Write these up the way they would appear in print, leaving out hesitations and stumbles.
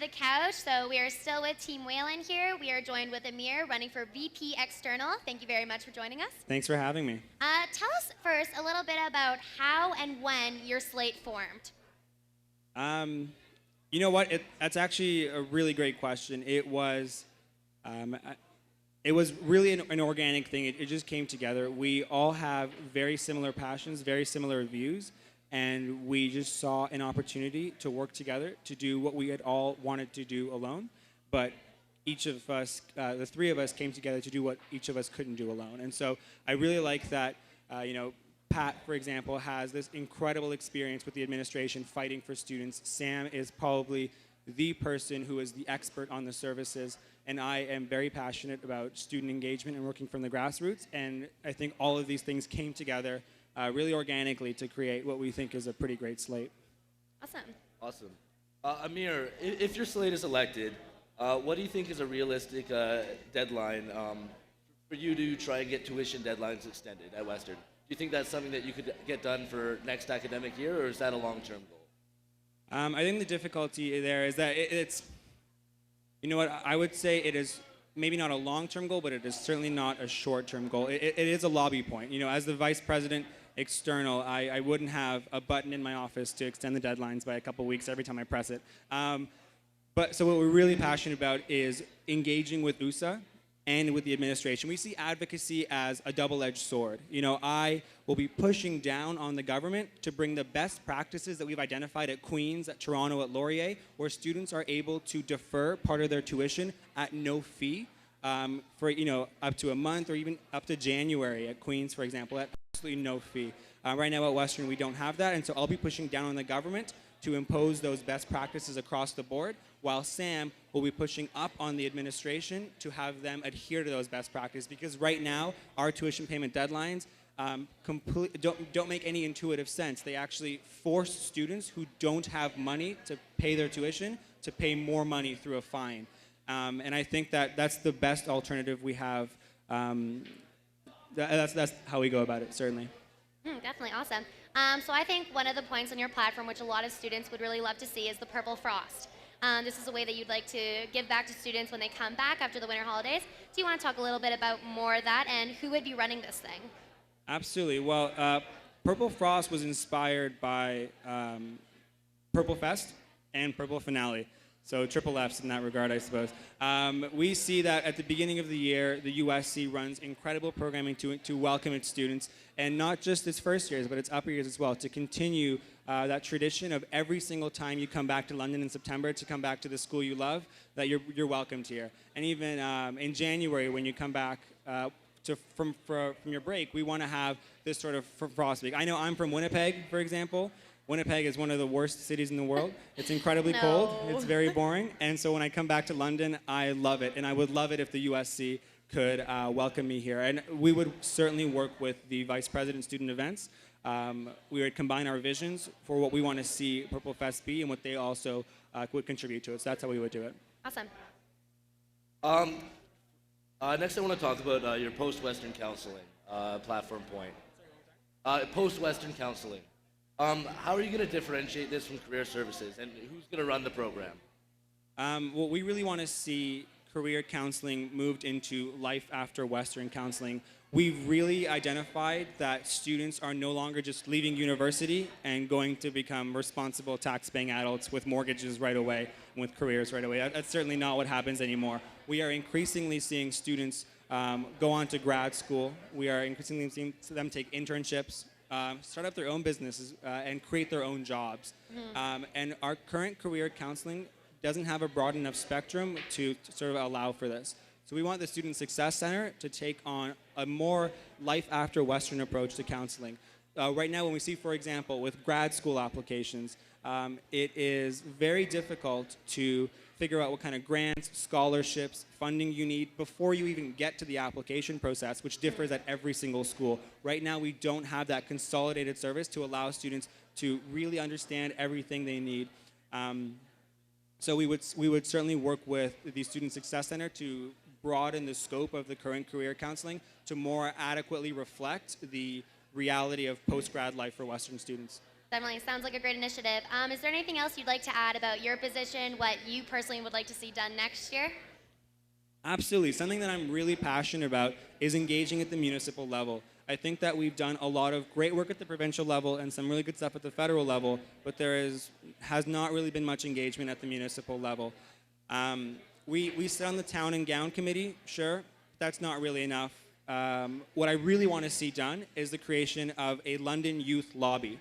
the couch. So we are still with Team Whelan here. We are joined with Amir, running for VP External. Thank you very much for joining us. Thanks for having me. Tell us first a little bit about how and when your slate formed. You know what? That's actually a really great question. It was really an organic thing. It just came together. We all have very similar passions, very similar views, and we just saw an opportunity to work together to do what we had all wanted to do alone. But each of us, the three of us, came together to do what each of us couldn't do alone. And so I really like that, Pat, for example, has this incredible experience with the administration fighting for students. Sam is probably the person who is the expert on the services, and I am very passionate about student engagement and working from the grassroots. And I think all of these things came together really organically to create what we think is a pretty great slate. Awesome. Amir, if your slate is elected, what do you think is a realistic deadline for you to try and get tuition deadlines extended at Western? Do you think that's something that you could get done for next academic year, or is that a long-term goal? I think the difficulty there is that it's, you know what, I would say it is maybe not a long-term goal, but it is certainly not a short-term goal. It is a lobby point. You know, as the vice president external, I wouldn't have a button in my office to extend the deadlines by a couple weeks every time I press it. So what we're really passionate about is engaging with USA and with the administration. We see advocacy as a double-edged sword. You know, I will be pushing down on the government to bring the best practices that we've identified at Queen's, at Toronto, at Laurier, where students are able to defer part of their tuition at no fee for, up to a month or even up to January at Queen's, for example, at absolutely no fee. Right now at Western, we don't have that, and so I'll be pushing down on the government to impose those best practices across the board, while Sam will be pushing up on the administration to have them adhere to those best practices. Because right now, our tuition payment deadlines don't make any intuitive sense. They actually force students who don't have money to pay their tuition to pay more money through a fine. And I think that that's the best alternative we have. That's how we go about it, certainly. Definitely awesome. So I think one of the points on your platform, which a lot of students would really love to see, is the Purple Frost. This is a way that you'd like to give back to students when they come back after the winter holidays. Do you want to talk a little bit about more of that and who would be running this thing? Absolutely. Well, Purple Frost was inspired by Purple Fest and Purple Finale. So triple F's in that regard, I suppose. We see that at the beginning of the year, the USC runs incredible programming to welcome its students, and not just its first years, but its upper years as well, to continue that tradition of every single time you come back to London in September to come back to the school you love, that you're welcomed here. And even in January, when you come back from your break, we want to have this sort of Frost Week. I know I'm from Winnipeg, for example. Winnipeg is one of the worst cities in the world. It's incredibly cold. It's very boring. And so when I come back to London, I love it. And I would love it if the USC could welcome me here. And we would certainly work with the Vice President Student Events. We would combine our visions for what we want to see Purple Fest be and what they also would contribute to it. So that's how we would do it. Awesome. Next I want to talk about your post-Western counseling platform point. Post-Western counseling. How are you going to differentiate this from career services, and who's going to run the program? Well, we really want to see career counseling moved into life after Western counseling. We've really identified that students are no longer just leaving university and going to become responsible tax-paying adults with mortgages right away and with careers right away. That's certainly not what happens anymore. We are increasingly seeing students go on to grad school. We are increasingly seeing them take internships, start up their own businesses, and create their own jobs. And our current career counseling doesn't have a broad enough spectrum to sort of allow for this. So we want the Student Success Center to take on a more life after Western approach to counseling. Right now, when we see, for example, with grad school applications, it is very difficult to figure out what kind of grants, scholarships, funding you need before you even get to the application process, which differs at every single school. Right now, we don't have that consolidated service to allow students to really understand everything they need. So we would certainly work with the Student Success Center to broaden the scope of the current career counseling to more adequately reflect the reality of post-grad life for Western students. Definitely sounds like a great initiative. Is there anything else you'd like to add about your position, what you personally would like to see done next year? Absolutely. Something that I'm really passionate about is engaging at the municipal level. I think that we've done a lot of great work at the provincial level and some really good stuff at the federal level, but has not really been much engagement at the municipal level. We sit on the town and gown committee, sure, but that's not really enough. What I really want to see done is the creation of a London youth lobby.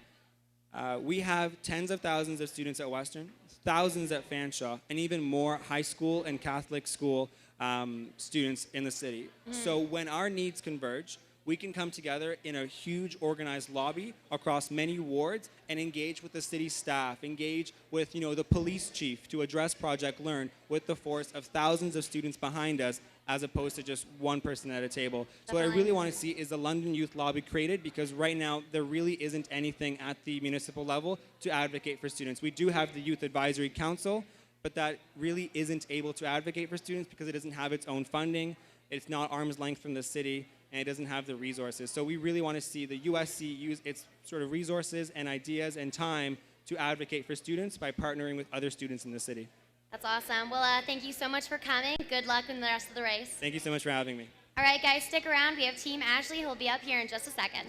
We have tens of thousands of students at Western, thousands at Fanshawe, and even more high school and Catholic school students in the city. So when our needs converge, we can come together in a huge organized lobby across many wards and engage with the city staff, engage with the police chief to address Project Learn with the force of thousands of students behind us as opposed to just one person at a table. So what I really want to see is the London Youth Lobby created, because right now there really isn't anything at the municipal level to advocate for students. We do have the Youth Advisory Council, but that really isn't able to advocate for students because it doesn't have its own funding, it's not arm's length from the city, and it doesn't have the resources. So we really want to see the USC use its sort of resources and ideas and time to advocate for students by partnering with other students in the city. That's awesome. Well, thank you so much for coming. Good luck in the rest of the race. Thank you so much for having me. All right, guys, stick around. We have Team Ashley who will be up here in just a second.